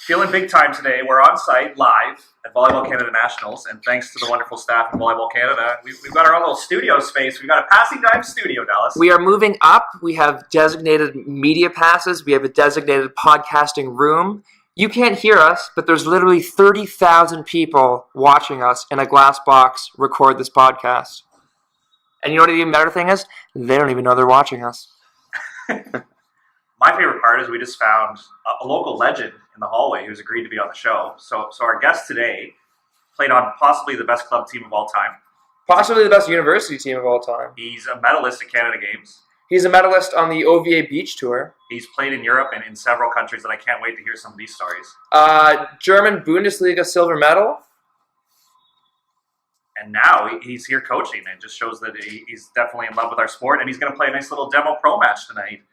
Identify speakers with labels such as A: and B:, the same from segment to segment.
A: Feeling big time today. We're on site live at Volleyball Canada Nationals, and thanks to the wonderful staff at Volleyball Canada, we've got our own little studio space. We've got a Passin Dimes studio, Dallas.
B: We are moving up. We have designated media passes. We have a designated podcasting room. You can't hear us, but there's literally 30,000 people watching us in a glass box record this podcast. And you know what the even better thing is? They don't even know they're watching us.
A: My favorite part is we just found a local legend in the hallway who's agreed to be on the show. So our guest today played on possibly the best club team of all time.
B: Possibly the best university team of all time.
A: He's a medalist at Canada Games.
B: He's a medalist on the OVA Beach Tour.
A: He's played in Europe and in several countries, and I can't wait to hear some of these stories.
B: German Bundesliga silver medal.
A: And now he's here coaching, and it just shows that he's definitely in love with our sport, and he's going to play a nice little demo pro match tonight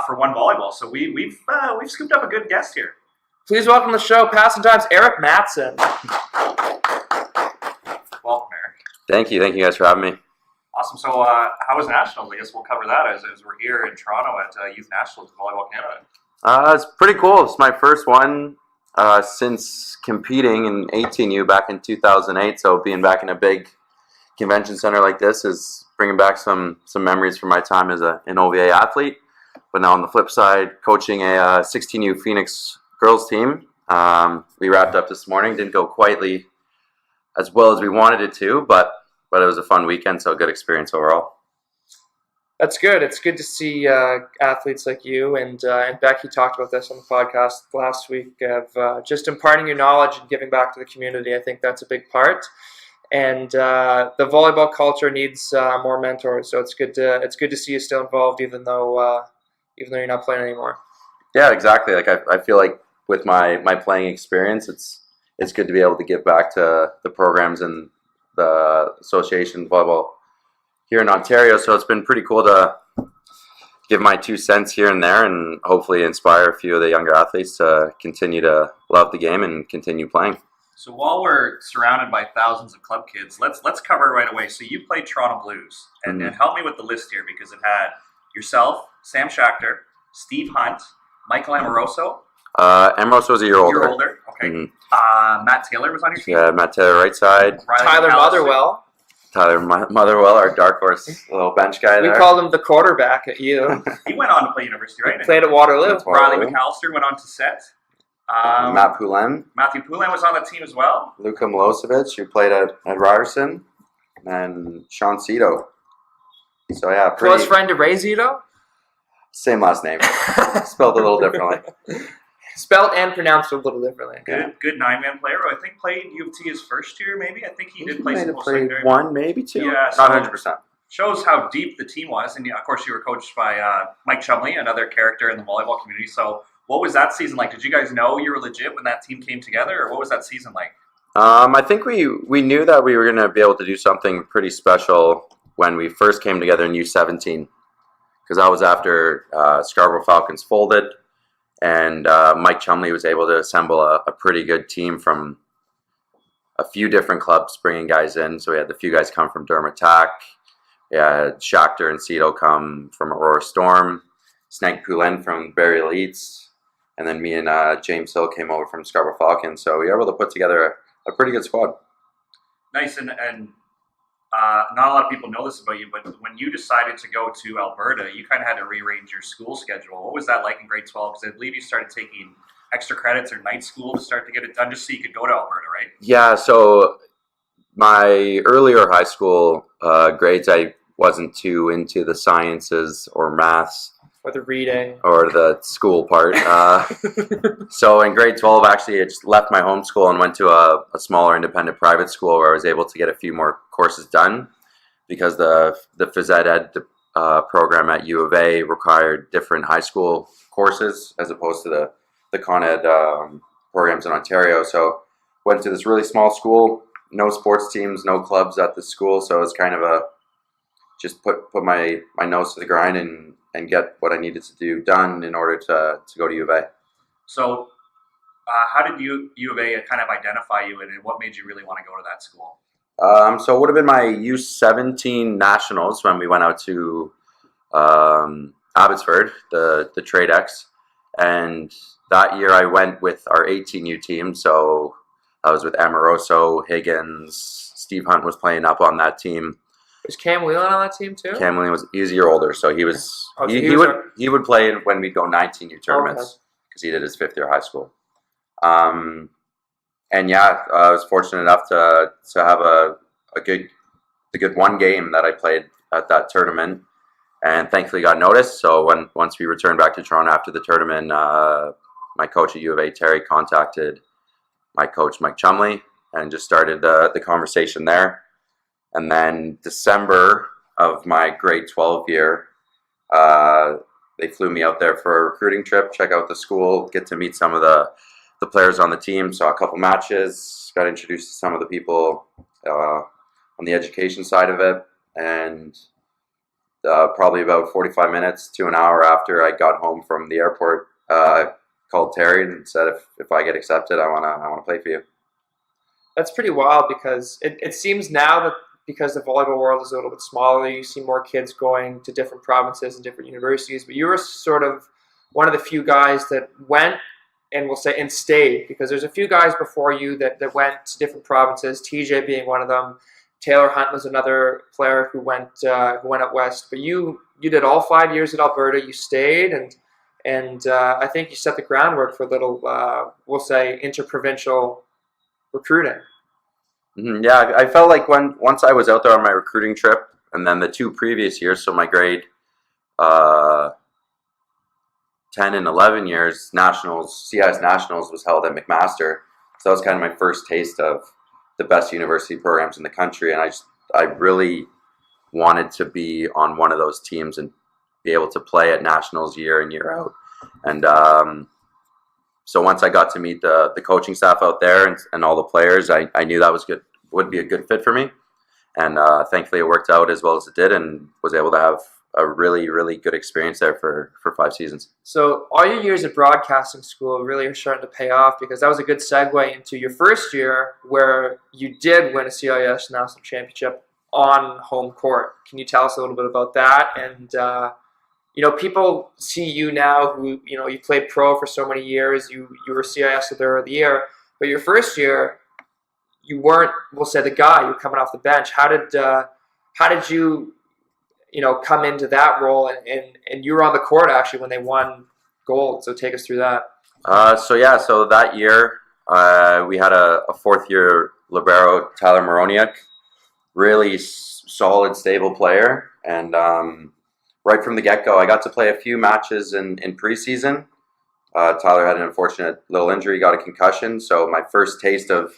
A: for One Volleyball. So we've scooped up a good guest here.
B: Please welcome to the show, Passin Dimes, Erik Mattson.
A: Welcome, Erik.
C: Thank you guys for having me.
A: Awesome. So how was Nationals? I guess we'll cover that as we're here in Toronto at Youth Nationals with Volleyball Canada.
C: It's pretty cool. It's my first one since competing in 18U back in 2008. So being back in a big convention center like this is bringing back some memories from my time as an OVA athlete. But now on the flip side, coaching a 16U Phoenix girls team. We wrapped up this morning. Didn't go quite as well as we wanted it to, but it was a fun weekend, so a good experience overall.
B: That's good. It's good to see athletes like you, and Becky talked about this on the podcast last week, of just imparting your knowledge and giving back to the community. I think that's a big part. And the volleyball culture needs more mentors, so it's good to see you still involved, even though you're not playing anymore. Yeah,
C: exactly. Like I feel like with my playing experience, it's good to be able to give back to the programs and the association volleyball here in Ontario. So it's been pretty cool to give my 2 cents here and there, and hopefully inspire a few of the younger athletes to continue to love the game and continue playing.
A: So while we're surrounded by thousands of club kids, let's cover it right away. So you played Toronto Blues, and help me with the list here, because it had yourself, Sam Schachter, Steve Hunt, Michael Amoroso.
C: Amoroso was a year older.
A: Year older, okay. Matt Taylor was on your team?
C: Yeah, Matt Taylor right side.
B: Tyler Motherwell.
C: Tyler Motherwell, our dark horse little bench guy there.
B: We called him the quarterback at U.
A: He went on to play university, right?
B: Played at Waterloo.
A: Riley McAllister went on to set.
C: Matt Poulin.
A: Matthew Poulin was on the team as well.
C: Luka Milosevic, who played at Ryerson. And Sean Cito. So, yeah.
B: Close friend to Ray Zito?
C: Same last name. Spelled a little differently.
B: Spelled and pronounced a little differently.
A: Good 9-man player. I think played U of T his first year, maybe. I think he did play some
C: post-secondary. One, maybe two.
A: Yeah,
C: not 100%.
A: Shows how deep the team was. And, of course, you were coached by Mike Chumley, another character in the volleyball community. So what was that season like? Did you guys know you were legit when that team came together, or what was that season like?
C: I think we knew that we were going to be able to do something pretty special when we first came together in U17. Because that was after Scarborough Falcons folded. And Mike Chumley was able to assemble a pretty good team from a few different clubs, bringing guys in. So we had the few guys come from Durham Attack. We had Schachter and Cito come from Aurora Storm. Snag Poulin from Barrie Elites. And then me and James Hill came over from Scarborough Falcons. So we were able to put together a pretty good squad.
A: Nice. And not a lot of people know this about you, but when you decided to go to Alberta, you kind of had to rearrange your school schedule. What was that like in grade 12? Because I believe you started taking extra credits or night school to start to get it done just so you could go to Alberta, right?
C: Yeah, so my earlier high school grades, I wasn't too into the sciences or maths.
B: Or the reading.
C: Or the school part. So in grade 12, actually, I just left my home school and went to a smaller independent private school where I was able to get a few more courses done, because the phys ed program at U of A required different high school courses as opposed to the Con Ed programs in Ontario. So went to this really small school, no sports teams, no clubs at the school. So it was kind of just put my nose to the grind and get what I needed to do done in order to go to U of A.
A: So how did U of A kind of identify you, and what made you really want to go to that school?
C: So it would have been my U17 nationals when we went out to Abbotsford, the Trade X, And that year I went with our 18U team. So I was with Amoroso, Higgins, Steve Hunt was playing up on that team.
B: Was Cam Whelan on that team too?
C: Cam Whelan was a year older, so he was he would play when we'd go 19U tournaments because he did his 5th year high school. And yeah, I was fortunate enough to have a good one game that I played at that tournament, and thankfully got noticed. So once we returned back to Toronto after the tournament, my coach at U of A, Terry, contacted my coach, Mike Chumley, and just started the conversation there. And then December of my grade 12 year, they flew me out there for a recruiting trip, check out the school, get to meet some of the players on the team, saw a couple matches, got introduced to some of the people on the education side of it, and probably about 45 minutes to an hour after I got home from the airport, called Terry and said, if I get accepted, I wanna play for you.
B: That's pretty wild, because it seems now that because the volleyball world is a little bit smaller, you see more kids going to different provinces and different universities, but you were sort of one of the few guys that went and stayed, because there's a few guys before you that went to different provinces, TJ being one of them. Taylor Hunt was another player who went out west, but you did all 5 years at Alberta. You stayed, and I think you set the groundwork for a little, we'll say, interprovincial recruiting.
C: Yeah, I felt like once I was out there on my recruiting trip, and then the 2 previous years, so my grade 10 and 11 years, CIS Nationals was held at McMaster. So that was kind of my first taste of the best university programs in the country, and I really wanted to be on one of those teams and be able to play at Nationals year in, year out. And so once I got to meet the coaching staff out there and all the players, I knew that would be a good fit for me. And thankfully it worked out as well as it did, and was able to have a really, really good experience there for 5 seasons.
B: So all your years at broadcasting school really are starting to pay off, because that was a good segue into your first year where you did win a CIS National Championship on home court. Can you tell us a little bit about that? And people see you now who, you played pro for so many years, you were CIS Player of the Year, but your first year, you weren't, we'll say, the guy. You were coming off the bench. How did you come into that role, and you were on the court actually when they won gold. So take us through that.
C: So that year we had a 4th year libero, Tyler Moroniak, really solid, stable player, and right from the get-go, I got to play a few matches in preseason. Tyler had an unfortunate little injury, got a concussion, so my first taste of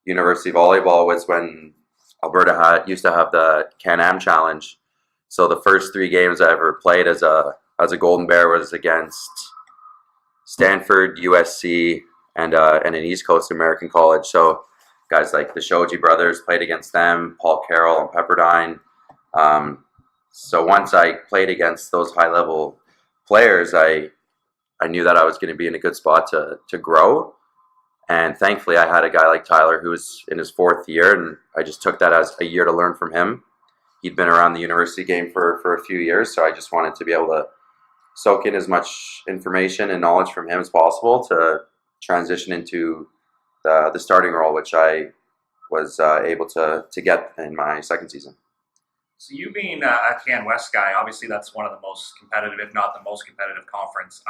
C: university volleyball was when Alberta used to have the Can-Am Challenge. So the first 3 games I ever played as a Golden Bear was against Stanford, USC, and an East Coast American college. So guys like the Shoji brothers, played against them, Paul Carroll and Pepperdine. So once I played against those high-level players, I knew that I was going to be in a good spot to grow. And thankfully, I had a guy like Tyler who was in his 4th year, and I just took that as a year to learn from him. He'd been around the university game for a few years, so I just wanted to be able to soak in as much information and knowledge from him as possible to transition into the starting role, which I was able to get in my 2nd season.
A: So you being a Can West guy, obviously that's one of the most competitive, if not the most competitive conference.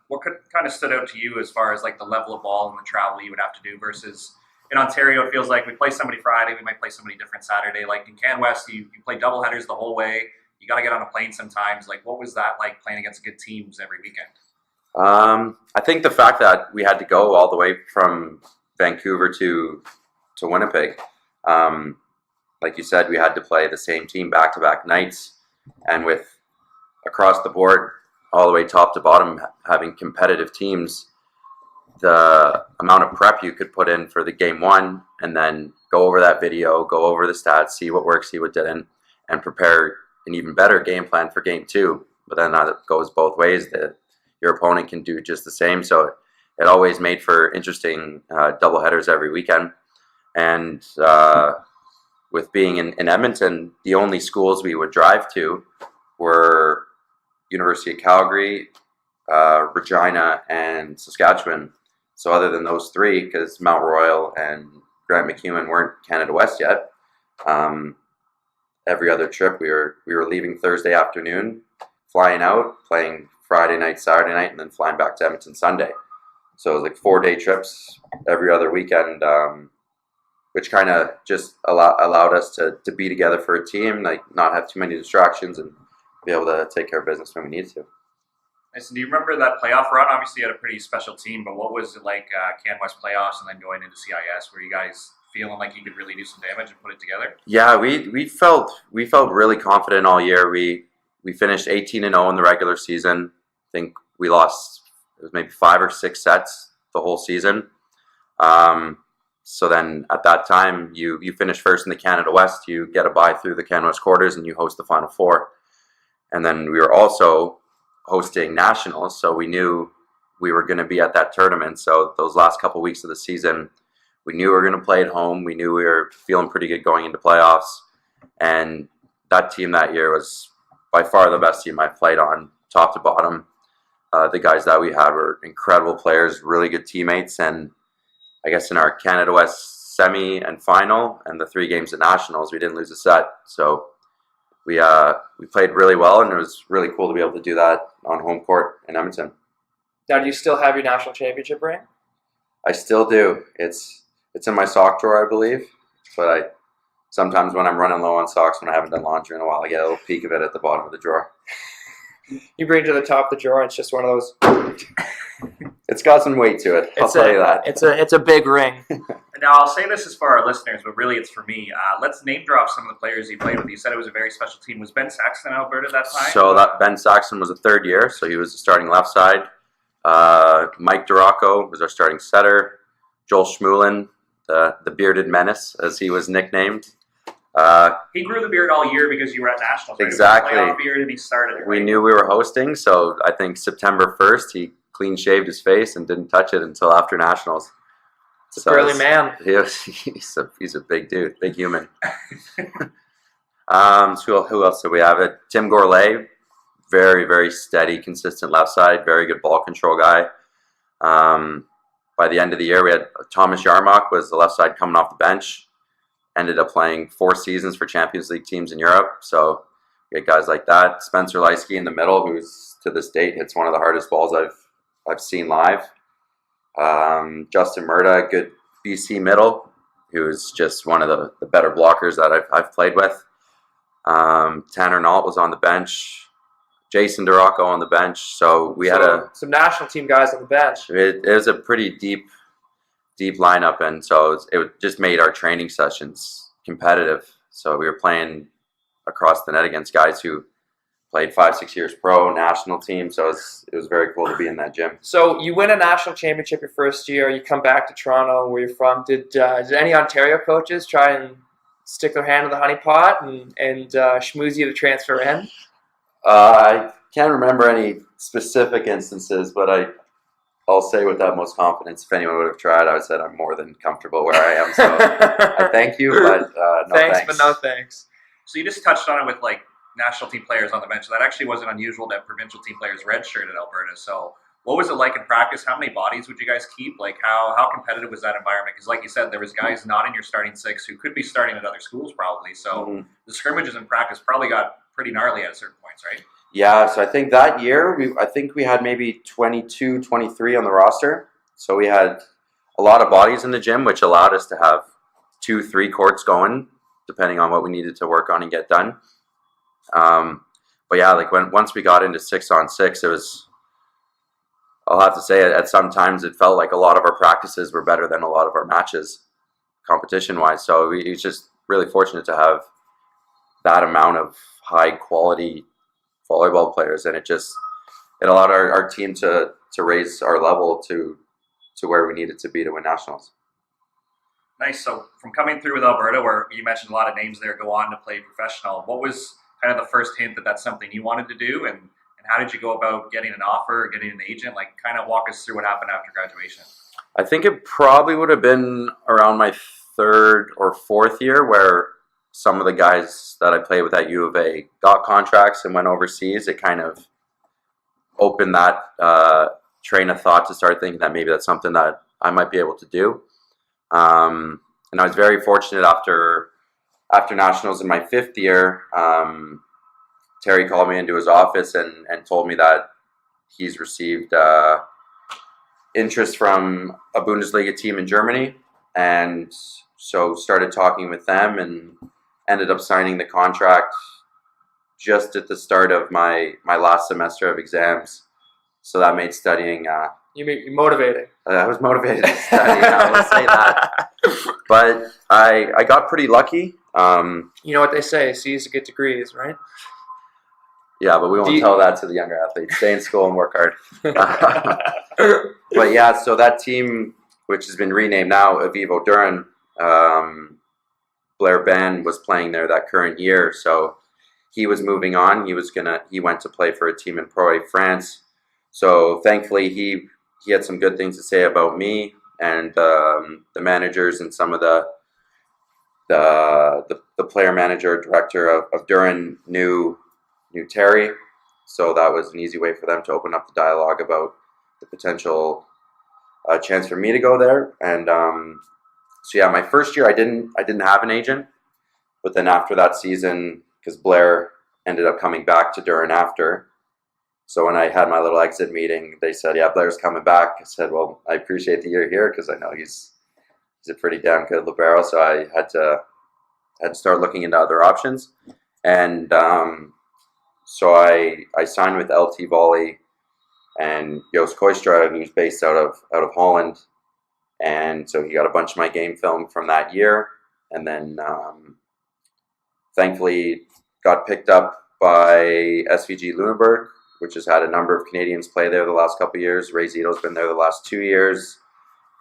A: What kind of stood out to you as far as like the level of ball and the travel you would have to do versus in Ontario? It feels like we play somebody Friday, we might play somebody different Saturday. Like in Can West, you play double headers the whole way. You got to get on a plane sometimes. Like what was that like playing against good teams every weekend?
C: I think the fact that we had to go all the way from Vancouver to Winnipeg. Like you said, we had to play the same team back-to-back nights, and with across the board, all the way top to bottom, having competitive teams, the amount of prep you could put in for the game 1, and then go over that video, go over the stats, see what works, see what didn't, and prepare an even better game plan for game 2. But then that goes both ways, that your opponent can do just the same. So it always made for interesting doubleheaders every weekend. And with being in Edmonton, the only schools we would drive to were University of Calgary, Regina, and Saskatchewan. So other than those three, because Mount Royal and Grant McEwen weren't Canada West yet, every other trip we were leaving Thursday afternoon, flying out, playing Friday night, Saturday night, and then flying back to Edmonton Sunday. So it was like 4-day trips every other weekend, which kind of just allowed us to be together for a team, like not have too many distractions and be able to take care of business when we need to.
A: Nice. And do you remember that playoff run? Obviously, you had a pretty special team, but what was it like Can West playoffs and then going into CIS? Were you guys feeling like you could really do some damage and put it together?
C: Yeah, we felt really confident all year. We finished 18-0 in the regular season. I think we lost, it was maybe 5 or 6 sets the whole season. So then at that time, you finish first in the Canada West, you get a bye through the Canada West quarters, and you host the Final Four. And then we were also hosting nationals, so we knew we were going to be at that tournament. So those last couple weeks of the season, we knew we were going to play at home. We knew we were feeling pretty good going into playoffs. And that team that year was by far the best team I've played on, top to bottom. The guys that we had were incredible players, really good teammates. And I guess in our Canada West semi and final and the 3 games at nationals, we didn't lose a set. So we played really well, and it was really cool to be able to do that on home court in Edmonton.
B: Now, do you still have your national championship ring?
C: I still do. It's in my sock drawer, I believe. But sometimes when I'm running low on socks, when I haven't done laundry in a while, I get a little peek of it at the bottom of the drawer.
B: You bring it to the top of the drawer, and it's just one of those.
C: It's got some weight to it. I'll tell you that.
B: It's a big ring.
A: Now, I'll say this is for our listeners, but really it's for me. Let's name drop some of the players you played with. You said it was a very special team. Was Ben Saxton in Alberta that time?
C: So that Ben Saxton was a third year, so he was the starting left side. Mike Duraco was our starting setter. Joel Schmulin, the bearded menace, as he was nicknamed.
A: He grew the beard all year because you were at nationals. Right?
C: Exactly.
A: It was a playoff beard and he started it.
C: We knew we were hosting, so I think September 1st he clean shaved his face and didn't touch it until after nationals.
B: It's a burly man.
C: He's a big dude, big human. So who else do we have? Tim Gourlay, very, very steady, consistent left side, very good ball control guy. By the end of the year, we had Thomas Yarmock was the left side coming off the bench. Ended up playing 4 seasons for Champions League teams in Europe. So we had guys like that. Spencer Leisky in the middle, who's to this date hits one of the hardest balls I've seen live. Justin Murda, good BC middle, who's just one of the better blockers that I've played with. Tanner Nault was on the bench. Jason Duraco on the bench. So we had
B: some national team guys on the bench.
C: It was a pretty deep lineup, and so it just made our training sessions competitive. So we were playing across the net against guys who played 5-6 years pro, national team. So it was very cool to be in that gym.
B: So you win a national championship your first year. You come back to Toronto, where you're from. Did any Ontario coaches try and stick their hand in the honey pot and schmooze you to transfer in?
C: I can't remember any specific instances, but I'll say with that most confidence, if anyone would have tried, I would say I'm more than comfortable where I am. So I thank you, but no thanks.
B: But no thanks.
A: So you just touched on it with like national team players on the bench. That actually wasn't unusual that provincial team players redshirted Alberta. So what was it like in practice? How many bodies would you guys keep? Like how competitive was that environment? Because like you said, there was guys not in your starting 6 who could be starting at other schools probably. So the scrimmages in practice probably got pretty gnarly at certain points, right?
C: Yeah, so I think that year, I think we had maybe 22, 23 on the roster. So we had a lot of bodies in the gym, which allowed us to have 2-3 courts going, depending on what we needed to work on and get done. But yeah, like once we got into 6-on-6, it was, I'll have to say, at some times it felt like a lot of our practices were better than a lot of our matches, competition-wise. So we was just really fortunate to have that amount of high-quality volleyball players, and it allowed our team to raise our level to where we needed to be to win nationals.
A: Nice. So from coming through with Alberta, where you mentioned a lot of names there go on to play professional, what was kind of the first hint that that's something you wanted to do, and how did you go about getting an offer or getting an agent? Like, kind of walk us through what happened after graduation.
C: I think it probably would have been around my 3rd or 4th year where some of the guys that I played with at U of A got contracts and went overseas. It kind of opened that train of thought to start thinking that maybe that's something that I might be able to do. And I was very fortunate after nationals in my 5th year. Terry called me into his office and told me that he's received interest from a Bundesliga team in Germany, and so started talking with them and ended up signing the contract just at the start of my last semester of exams. So that made studying.
B: You motivating.
C: I was motivated to study. I will say that, but I got pretty lucky.
B: You know what they say: C's to get degrees, right?
C: Yeah, but we won't tell that to the younger athletes. Stay in school and work hard. But yeah, so that team, which has been renamed now Avivo Duren, Blair Ben was playing there that current year. So he was moving on. He went to play for a team in Pro A France. So thankfully he had some good things to say about me, and the managers and some of the player manager director of Duren knew Terry, so that was an easy way for them to open up the dialogue about the potential chance for me to go there. And so yeah, my first year I didn't have an agent, but then after that season, because Blair ended up coming back to Duren after, so when I had my little exit meeting, they said, yeah, Blair's coming back. I said, well, I appreciate the year here because I know he's a pretty damn good libero, so I had to start looking into other options. And so I signed with LT Volley and Joost Koistra, who's based out of Holland, and so he got a bunch of my game film from that year, and then thankfully got picked up by SVG Lüneburg, which has had a number of Canadians play there the last couple of years. Ray Zito's been there the last 2 years.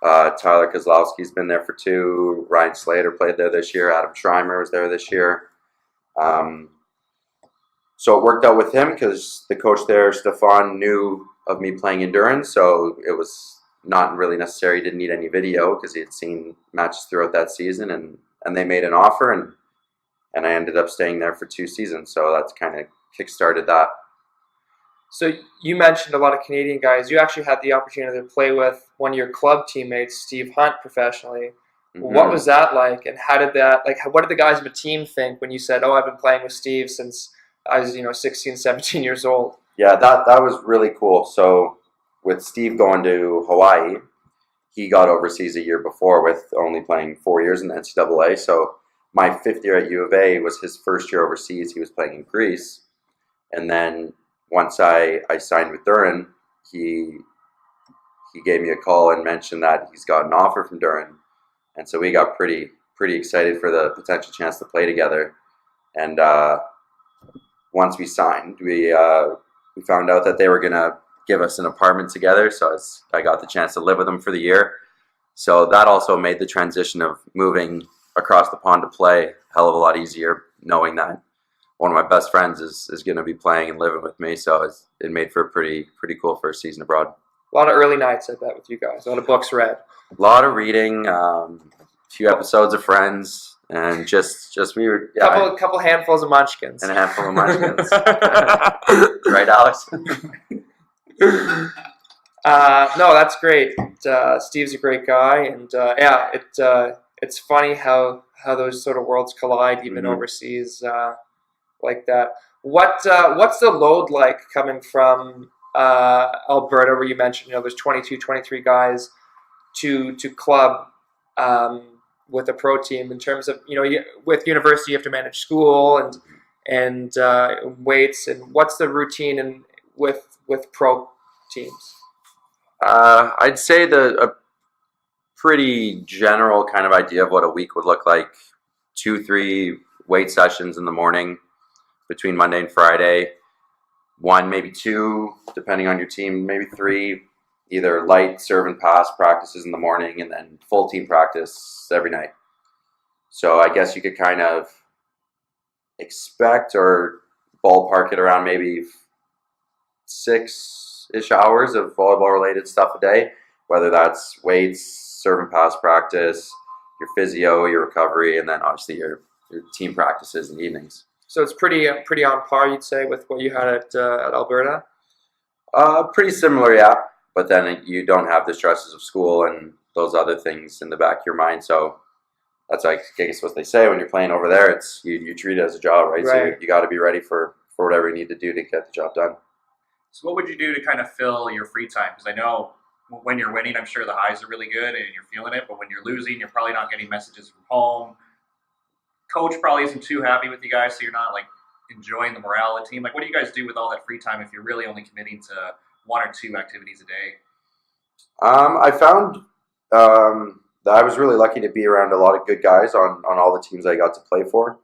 C: Tyler Kozlowski's been there for 2. Ryan Slater played there this year. Adam Schreimer was there this year. So it worked out with him because the coach there, Stefan, knew of me playing endurance, so it was not really necessary. He didn't need any video because he had seen matches throughout that season, and they made an offer, and I ended up staying there for 2 seasons. So that's kind of kickstarted that.
B: So you mentioned a lot of Canadian guys. You actually had the opportunity to play with one of your club teammates, Steve Hunt, professionally. Mm-hmm. What was that like, and how did that, like, what did the guys in the team think when you said, oh, I've been playing with Steve since I was, 16, 17 years old?
C: Yeah, that was really cool. So with Steve going to Hawaii, he got overseas a year before with only playing 4 years in the NCAA. So my 5th year at U of A was his first year overseas. He was playing in Greece. And then once I signed with Duren, he gave me a call and mentioned that he's got an offer from Duren. And so we got pretty excited for the potential chance to play together. And once we signed, we found out that they were going to give us an apartment together. So I got the chance to live with them for the year. So that also made the transition of moving across the pond to play a hell of a lot easier, knowing that one of my best friends is going to be playing and living with me. So it made for a pretty cool first season abroad.
B: A lot of early nights, I bet, with you guys. A lot of books read.
C: A lot of reading, a few episodes of Friends, and just we were
B: couple handfuls of munchkins.
C: And a handful of munchkins. Right, Alex?
B: No, that's great. Steve's a great guy, and it's funny how those sort of worlds collide, even
C: Mm-hmm.
B: overseas, like that. What's the load like coming from Alberta, where you mentioned there's 22, 23 guys to club with a pro team, in terms of with university you have to manage school and weights, and what's the routine with pro teams?
C: I'd say a pretty general kind of idea of what a week would look like: 2-3 weight sessions in the morning between Monday and Friday, 1, maybe 2, depending on your team, maybe 3, either light serve and pass practices in the morning, and then full team practice every night. So I guess you could kind of expect or ballpark it around maybe 6-ish hours of volleyball related stuff a day, whether that's weights, serve and pass practice, your physio, your recovery, and then obviously your team practices in the evenings.
B: So it's pretty on par, you'd say, with what you had at Alberta?
C: Pretty similar, yeah. But then you don't have the stresses of school and those other things in the back of your mind. So that's like, I guess what they say when you're playing over there. It's you treat it as a job, right? So you got to be ready for whatever you need to do to get the job done.
A: So what would you do to kind of fill your free time? Because I know when you're winning, I'm sure the highs are really good and you're feeling it. But when you're losing, you're probably not getting messages from home. Coach probably isn't too happy with you guys, so you're not like enjoying the morale of the team. Like, what do you guys do with all that free time if you're really only committing to 1 or 2 activities a day?
C: I found that I was really lucky to be around a lot of good guys on all the teams I got to play for.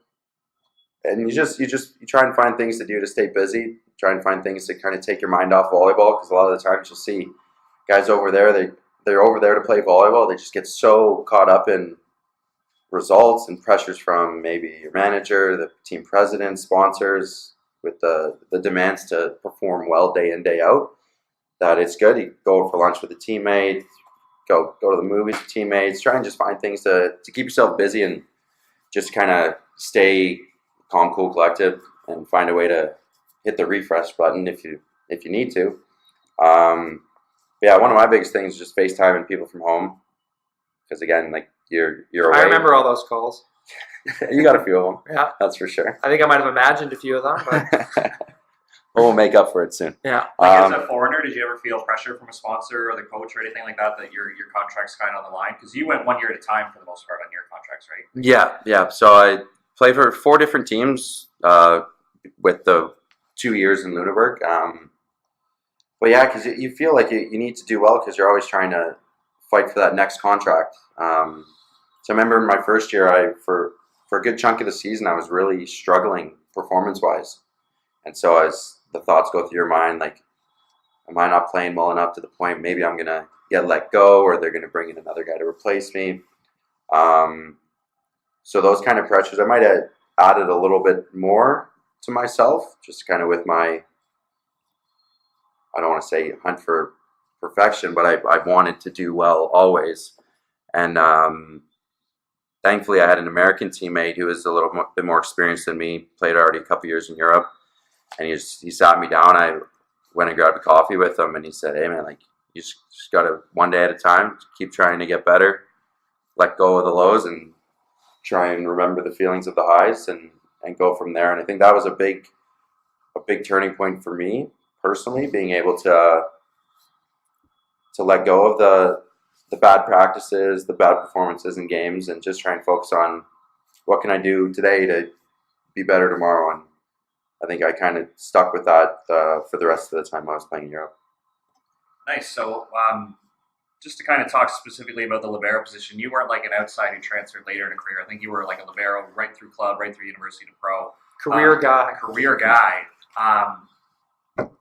C: And you try and find things to do to stay busy. Try and find things to kind of take your mind off volleyball, because a lot of the times you'll see guys over there, they're over there to play volleyball. They just get so caught up in results and pressures from maybe your manager, the team president, sponsors, with the demands to perform well day in, day out, that it's good. You go for lunch with a teammate, go to the movies with teammates, try and just find things to keep yourself busy and just kind of stay calm, cool, collected, and find a way to hit the refresh button if you need to. Yeah, one of my biggest things is just FaceTiming people from home, because again, like you're away.
B: I remember all those calls.
C: You got a few of them.
B: Yeah,
C: that's for sure.
B: I think I might have imagined a few of them, but
C: we'll make up for it soon.
B: Yeah.
A: Like, as a foreigner, did you ever feel pressure from a sponsor or the coach or anything like that your contract's kind of on the line? Because you went 1 year at a time for the most part on your contracts, right?
C: Yeah. So I played for 4 different teams with the 2 years in Lunenburg. But yeah, because you feel like you need to do well, because you're always trying to fight for that next contract. So I remember in my first year, for a good chunk of the season, I was really struggling performance-wise. And so as the thoughts go through your mind, like, am I not playing well enough to the point maybe I'm going to get let go, or they're going to bring in another guy to replace me? So those kind of pressures, I might have added a little bit more to myself, just kind of with my, I don't want to say hunt for perfection, but I wanted to do well always. And thankfully I had an American teammate who was a little bit more experienced than me, played already a couple years in Europe. And he sat me down. I went and grabbed a coffee with him, and he said, "Hey man, like, you just got to, one day at a time, keep trying to get better, let go of the lows, and try and remember the feelings of the highs, and go from there." And I think that was a big turning point for me personally, being able to let go of the bad practices, the bad performances in games, and just try and focus on what can I do today to be better tomorrow. And I think I kind of stuck with that for the rest of the time I was playing in Europe.
A: Nice. So just to kind of talk specifically about the libero position, you weren't like an outside who transferred later in a career. I think you were like a libero right through club, right through university to pro.
B: Career guy.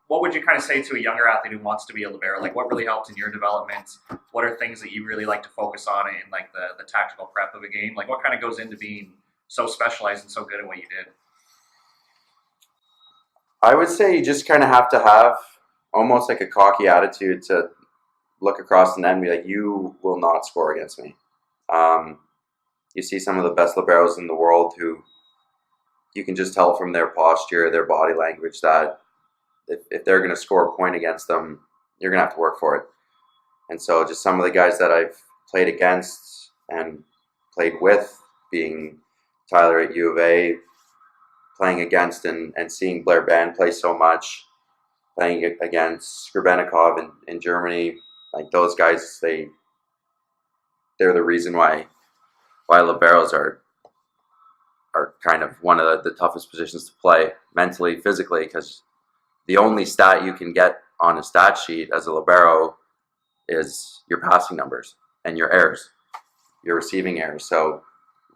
A: What would you kind of say to a younger athlete who wants to be a libero? Like, what really helped in your development? What are things that you really like to focus on in like the tactical prep of a game? Like, what kind of goes into being so specialized and so good at what you did?
C: I would say you just kind of have to have almost like a cocky attitude to look across the net and be like, you will not score against me. You see some of the best liberos in the world who you can just tell from their posture, their body language, that if they're going to score a point against them, you're going to have to work for it. And so just some of the guys that I've played against and played with, being Tyler at U of A, playing against and seeing Blair Band play so much, playing against Skribenikov in Germany, like those guys, they're the reason why liberos are kind of one of the toughest positions to play mentally, physically, because the only stat you can get on a stat sheet as a libero is your passing numbers and your errors, your receiving errors. So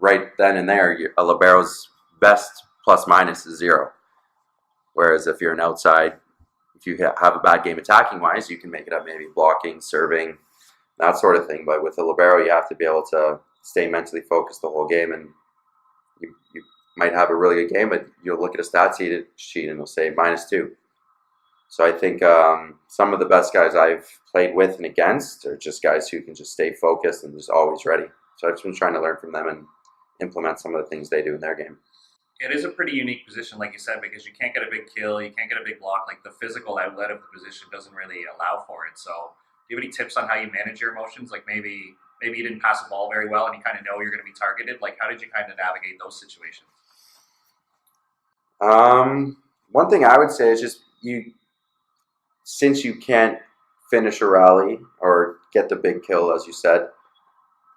C: right then and there, a libero's best plus minus is 0. Whereas if you're an outside, if you have a bad game attacking wise, you can make it up maybe blocking, serving, that sort of thing. But with a libero, you have to be able to stay mentally focused the whole game. And you might have a really good game, but you'll look at a stat sheet and it'll say -2. So I think some of the best guys I've played with and against are just guys who can just stay focused and just always ready. So I've just been trying to learn from them and implement some of the things they do in their game.
A: It is a pretty unique position, like you said, because you can't get a big kill, you can't get a big block. Like the physical outlet of the position doesn't really allow for it. So, do you have any tips on how you manage your emotions? Like maybe you didn't pass the ball very well, and you kind of know you're going to be targeted. Like how did you kind of navigate those situations?
C: One thing I would say is just since you can't finish a rally or get the big kill, as you said,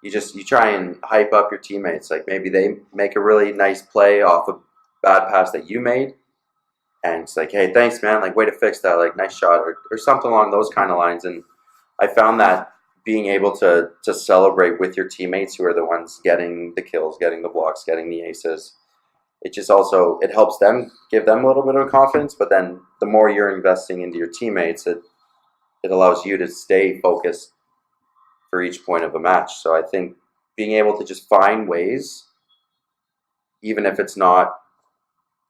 C: you try and hype up your teammates. Like maybe they make a really nice play off a bad pass that you made, and it's like, hey, thanks, man. Like, way to fix that. Like, nice shot, or something along those kind of lines. And I found that being able to celebrate with your teammates who are the ones getting the kills, getting the blocks, getting the aces, it just also it helps them, give them a little bit of confidence. But then the more you're investing into your teammates, it allows you to stay focused for each point of a match. So I think being able to just find ways, even if it's not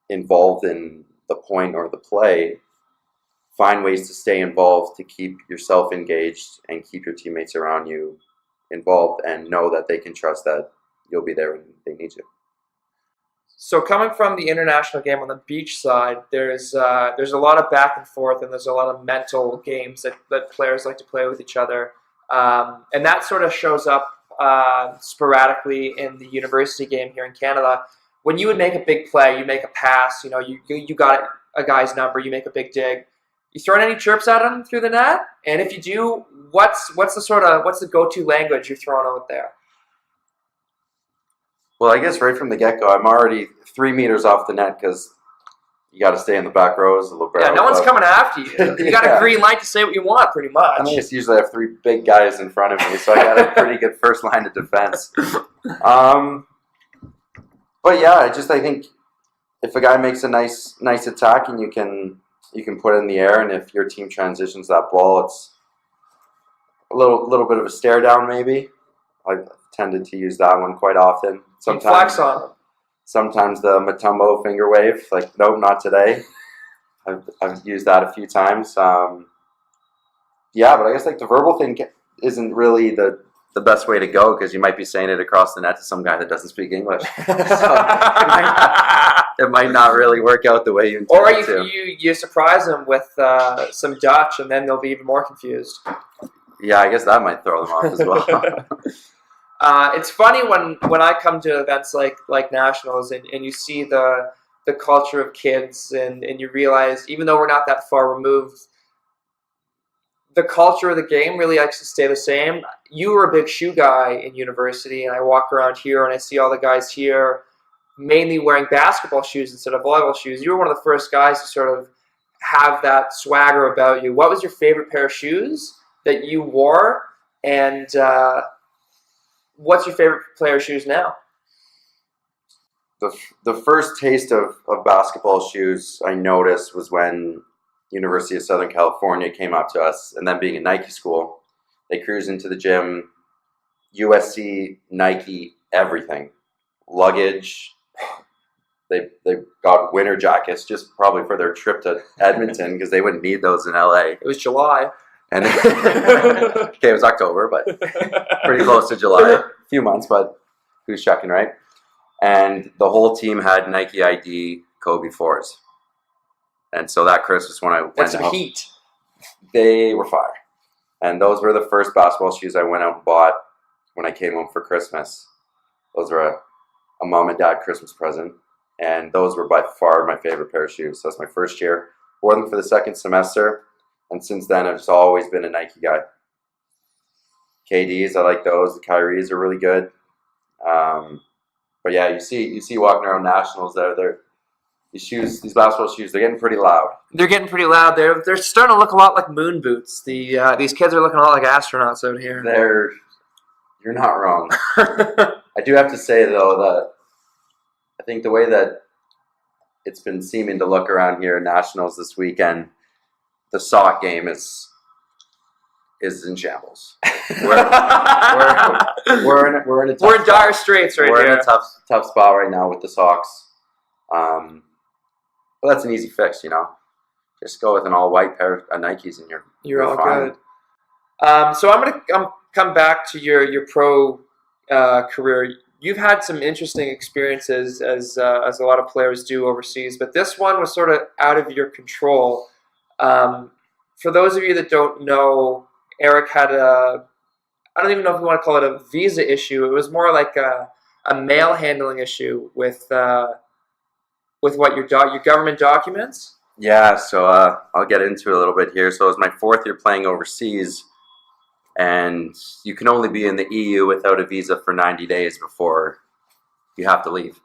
C: involved in the point or the play, find ways to stay involved, to keep yourself engaged and keep your teammates around you involved, and know that they can trust that you'll be there when they need you.
B: So coming from the international game on the beach side, there's a lot of back and forth, and there's a lot of mental games that players like to play with each other. And that sort of shows up sporadically in the university game here in Canada. When you would make a big play, you make a pass, you got a guy's number, you make a big dig. You throwing any chirps at him through the net? And if you do, what's the go-to language you're throwing out there?
C: Well, I guess right from the get-go, I'm already 3 meters off the net because you got to stay in the back rows a little bit.
B: Yeah, no one's coming after you. You got a green light to say what you want, pretty much.
C: I just usually have 3 big guys in front of me, so I got a pretty good first line of defense. But yeah, I think if a guy makes a nice attack and you can put it in the air, and if your team transitions that ball, it's a little bit of a stare down maybe. I've tended to use that one quite often. Sometimes
B: flex on them.
C: Sometimes the Matumbo finger wave, like, nope, not today. I've used that a few times. Yeah, but I guess like the verbal thing isn't really the best way to go, because you might be saying it across the net to some guy that doesn't speak English. So it might not really work out the way you intend it to.
B: Or you surprise them with some Dutch, and then they'll be even more confused.
C: Yeah, I guess that might throw them off as well.
B: It's funny when I come to events like nationals, and you see the culture of kids, and you realize, even though we're not that far removed, the culture of the game really likes to stay the same. You were a big shoe guy in university, and I walk around here and I see all the guys here mainly wearing basketball shoes instead of volleyball shoes. You were one of the first guys to sort of have that swagger about you. What was your favorite pair of shoes that you wore, and what's your favorite pair of shoes now?
C: The first taste of basketball shoes I noticed was when University of Southern California came up to us, and then being a Nike school, they cruised into the gym, USC, Nike, everything, luggage. They got winter jackets just probably for their trip to Edmonton, because they wouldn't need those in LA.
B: It was July.
C: And okay, it was October, but pretty close to July. A few months, but who's checking, right? And the whole team had Nike ID Kobe 4s. And so that Christmas when I went
B: That's some
C: out,
B: heat.
C: they were fire. And those were the first basketball shoes I went out and bought when I came home for Christmas. Those were a mom and dad Christmas present. And those were by far my favorite pair of shoes. So that's my first year. Wore them for the second semester. And since then, I've just always been a Nike guy. KDs, I like those. The Kyries are really good. But yeah, you see walking around nationals there. These basketball shoes, they're getting pretty loud.
B: They're getting pretty loud. They're starting to look a lot like moon boots. These kids are looking a lot like astronauts out here.
C: You're not wrong. I do have to say though that I think the way that it's been seeming to look around here at nationals this weekend, the sock game is in shambles. We're in
B: dire straits right here.
C: We're in a tough spot right now with the socks. Well, that's an easy fix, Just go with an all-white pair of Nikes and you're
B: all
C: fine.
B: Good. So I'm gonna come back to your pro career. you've had some interesting experiences as a lot of players do overseas, but this one was sort of out of your control. For those of you that don't know, Erik had I don't even know if you want to call it a visa issue. It was more like a mail handling issue with what your government documents.
C: Yeah, so I'll get into it a little bit here. So it was my 4th year playing overseas, and you can only be in the EU without a visa for 90 days before you have to leave.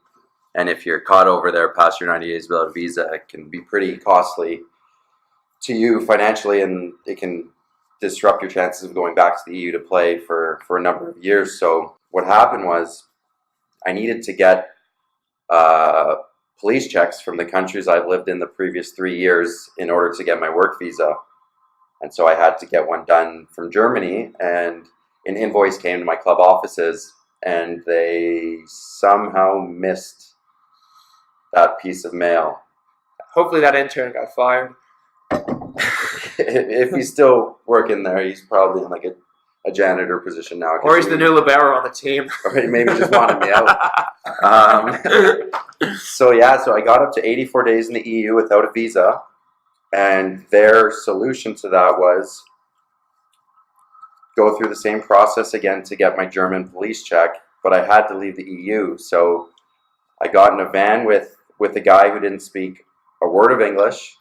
C: And if you're caught over there past your 90 days without a visa, it can be pretty costly to you financially, and it can disrupt your chances of going back to the EU to play for a number of years. So what happened was I needed to get police checks from the countries I've lived in the previous 3 years in order to get my work visa. And so I had to get one done from Germany, and an invoice came to my club offices, and they somehow missed that piece of mail.
B: Hopefully that intern got fired.
C: If he's still working there, he's probably in like a janitor position now.
B: Or he's the new libero on the team.
C: Or maybe just wanted me out. So I got up to 84 days in the EU without a visa. And their solution to that was go through the same process again to get my German police check. But I had to leave the EU. So I got in a van with a guy who didn't speak a word of English.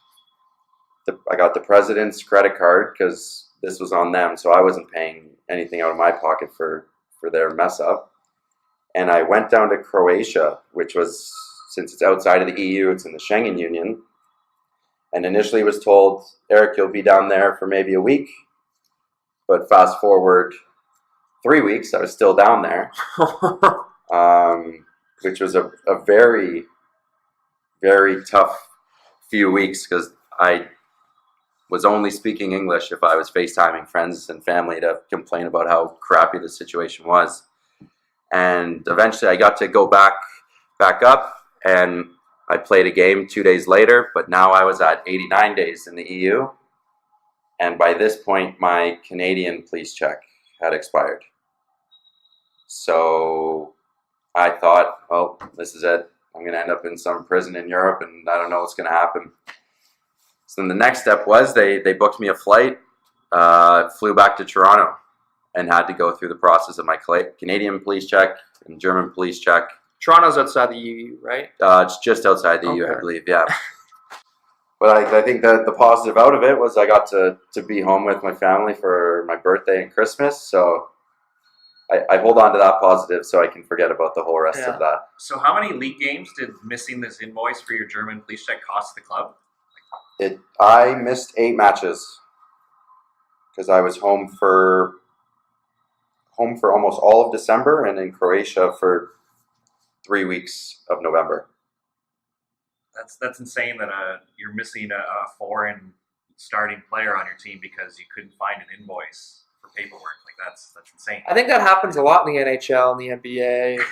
C: I got the president's credit card because this was on them, so I wasn't paying anything out of my pocket for their mess up. And I went down to Croatia, which was, since it's outside of the EU, it's in the Schengen Union. And initially was told, Erik, you'll be down there for maybe a week. But fast forward 3 weeks, I was still down there, which was a very, very tough few weeks because I was only speaking English if I was FaceTiming friends and family to complain about how crappy the situation was. And eventually I got to go back up, and I played a game 2 days later, but now I was at 89 days in the EU. And by this point, my Canadian police check had expired. So I thought, well, this is it. I'm going to end up in some prison in Europe, and I don't know what's going to happen. So then the next step was they booked me a flight, flew back to Toronto, and had to go through the process of my Canadian police check and German police check.
B: Toronto's outside the EU, right?
C: It's just outside the EU, I believe, yeah. But I think that the positive out of it was I got to be home with my family for my birthday and Christmas. So I hold on to that positive so I can forget about the whole rest of that.
A: So how many league games did missing this invoice for your German police check cost the club?
C: I missed 8 matches because I was home for almost all of December and in Croatia for 3 weeks of November.
A: That's insane that you're missing a foreign starting player on your team because you couldn't find an invoice for paperwork. Like that's insane.
B: I think that happens a lot in the NHL and the NBA.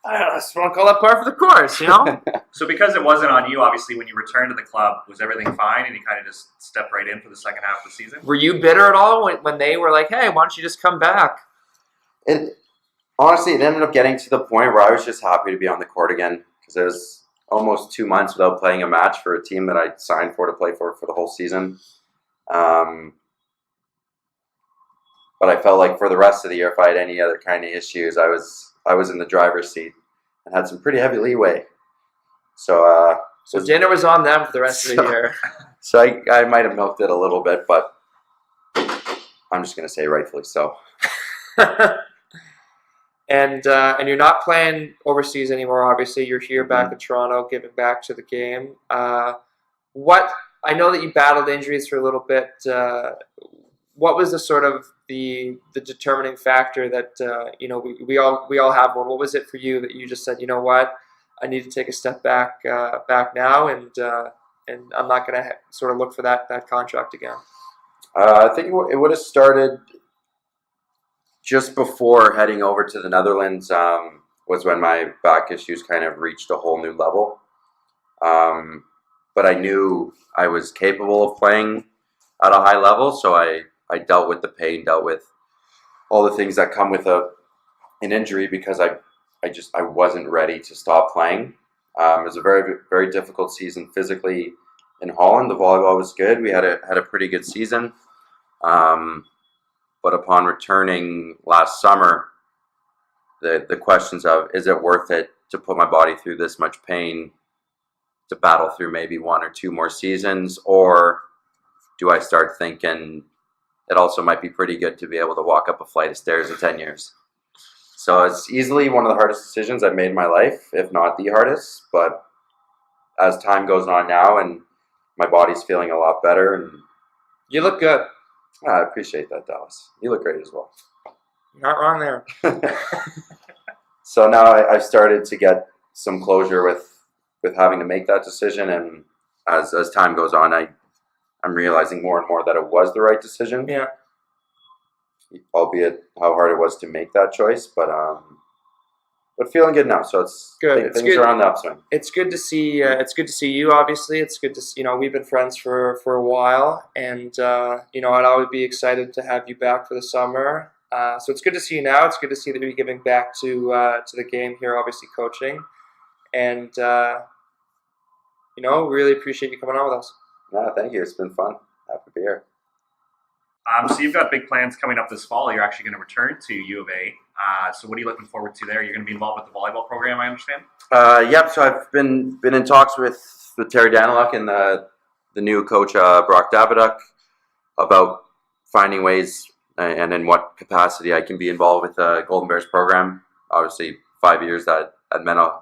B: I just want to call that par for the course, you know?
A: So because it wasn't on you, obviously, when you returned to the club, was everything fine and you kind of just stepped right in for the second half of the season?
B: Were you bitter at all when they were like, hey, why don't you just come back?
C: Honestly, it ended up getting to the point where I was just happy to be on the court again because it was almost 2 months without playing a match for a team that I signed for to play for the whole season. But I felt like for the rest of the year, if I had any other kind of issues, I was in the driver's seat and had some pretty heavy leeway. So
B: dinner was on them for the rest of the year.
C: So I might have milked it a little bit, but I'm just going to say rightfully so.
B: And you're not playing overseas anymore, obviously. You're here back in Toronto, giving back to the game. I know that you battled injuries for a little bit. What was the sort of the determining factor that we all have one? What was it for you that you just said, you know what, I need to take a step back now, and I'm not going to sort of look for that contract again?
C: I think it would have started just before heading over to the Netherlands. Was when my back issues kind of reached a whole new level. But I knew I was capable of playing at a high level, so I dealt with the pain, dealt with all the things that come with a an injury because I wasn't ready to stop playing. It was a very, very difficult season physically in Holland. The volleyball was good. We had a pretty good season. But upon returning last summer, the questions of, is it worth it to put my body through this much pain to battle through maybe 1 or 2 more seasons, or do I start thinking it also might be pretty good to be able to walk up a flight of stairs in 10 years? So it's easily one of the hardest decisions I've made in my life, if not the hardest. But as time goes on now and my body's feeling a lot better, and
B: You look good.
C: I appreciate that, Dallas. You look great as well.
B: You're not wrong there.
C: So now I've started to get some closure with having to make that decision, and as time goes on, I'm realizing more and more that it was the right decision.
B: Yeah.
C: Albeit how hard it was to make that choice, but feeling good now. So it's
B: good.
C: Things are on the upswing.
B: It's good to see. It's good to see you. Obviously, it's good to see, we've been friends for a while, and I'd always be excited to have you back for the summer. So it's good to see you now. It's good to see that you're giving back to the game here. Obviously, coaching, and really appreciate you coming on with us.
C: No, thank you. It's been fun. Happy to be here.
A: So you've got big plans coming up this fall. You're actually going to return to U of A. So what are you looking forward to there? You're going to be involved with the volleyball program, I understand?
C: Yep. So I've been in talks with Terry Daniluk and the new coach Brock Daviduck about finding ways and in what capacity I can be involved with the Golden Bears program. Obviously, 5 years that meant a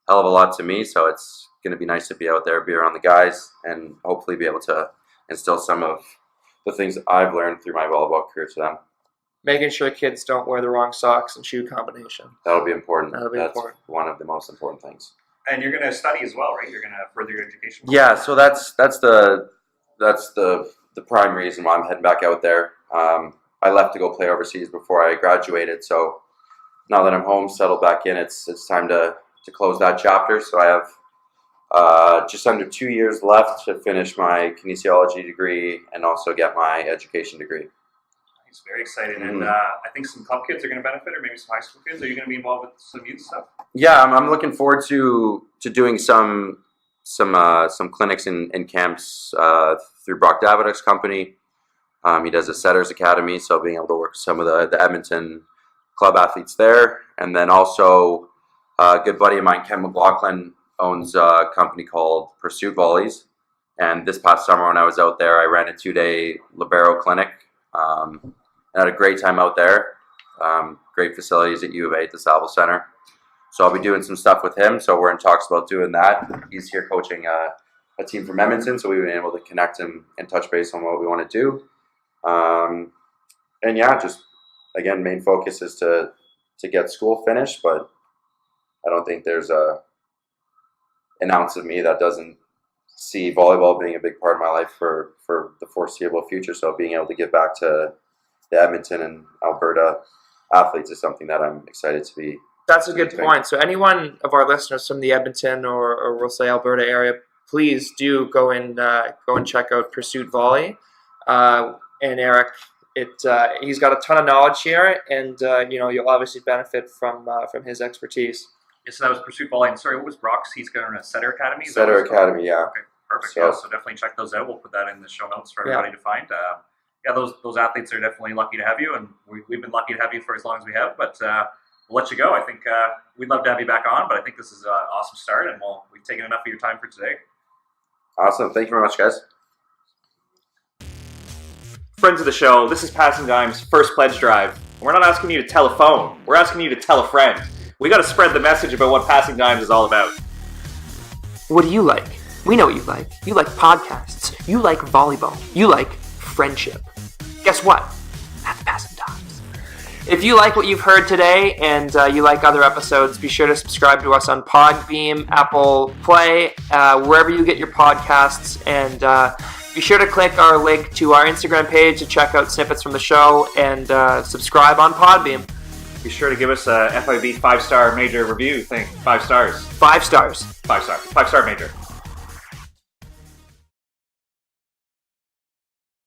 C: hell of a lot to me. So it's going to be nice to be out there, be around the guys, and hopefully be able to instill some of the things that I've learned through my volleyball career to them.
B: Making sure kids don't wear the wrong socks and shoe combination.
C: That'll be important.
B: That's
C: one of the most important things.
A: And you're going to study as well, right? You're going to further your education.
C: Yeah, so that's the prime reason why I'm heading back out there. I left to go play overseas before I graduated, so now that I'm home, settled back in, it's time to close that chapter. So I have just under 2 years left to finish my kinesiology degree and also get my education degree.
A: He's very excited, and I think some club kids are going to benefit, or maybe some high school kids. Are you going to be involved with some youth stuff?
C: Yeah, I'm looking forward to doing some clinics and camps through Brock Daviduck's company. He does a Setters Academy, so being able to work with some of the Edmonton club athletes there, and then also a good buddy of mine, Ken McLaughlin, owns a company called Pursuit Volleys. And this past summer when I was out there, I ran a 2-day libero clinic. I had a great time out there. Great facilities at U of A at the Salvo Center. So I'll be doing some stuff with him. So we're in talks about doing that. He's here coaching a team from Edmonton, so we've been able to connect him and touch base on what we want to do. And yeah, just again, main focus is to get school finished, but I don't think there's an ounce of me that doesn't see volleyball being a big part of my life for the foreseeable future. So being able to get back to the Edmonton and Alberta athletes is something that I'm excited to be.
B: That's a good point. So anyone of our listeners from the Edmonton or we'll say Alberta area, please do go and check out Pursuit Volley. And Erik, he's got a ton of knowledge here, and you'll obviously benefit from his expertise.
A: Yes, so that was Pursuit Volley. And sorry, what was Brock's? He's got a Setter Academy?
C: Setter Academy, yeah.
A: Okay, perfect. So definitely check those out. We'll put that in the show notes for everybody to find. Those athletes are definitely lucky to have you, and we've been lucky to have you for as long as we have. But we'll let you go. I think we'd love to have you back on, but I think this is an awesome start, and we've taken enough of your time for today.
C: Awesome. Thank you very much, guys.
A: Friends of the show, this is Passin Dimes' first pledge drive. We're not asking you to tell a phone. We're asking you to tell a friend. We got to spread the message about what Passin Dimes is all about.
D: What do you like? We know what you like. You like podcasts. You like volleyball. You like friendship. Guess what? That's Passin Dimes. If you like what you've heard today and you like other episodes, be sure to subscribe to us on Podbeam, Apple Play, wherever you get your podcasts, and be sure to click our link to our Instagram page to check out snippets from the show and subscribe on Podbeam.
A: Be sure to give us a FIB 5-star major review thing. 5 stars.
D: 5 stars.
A: 5 star. 5-star major.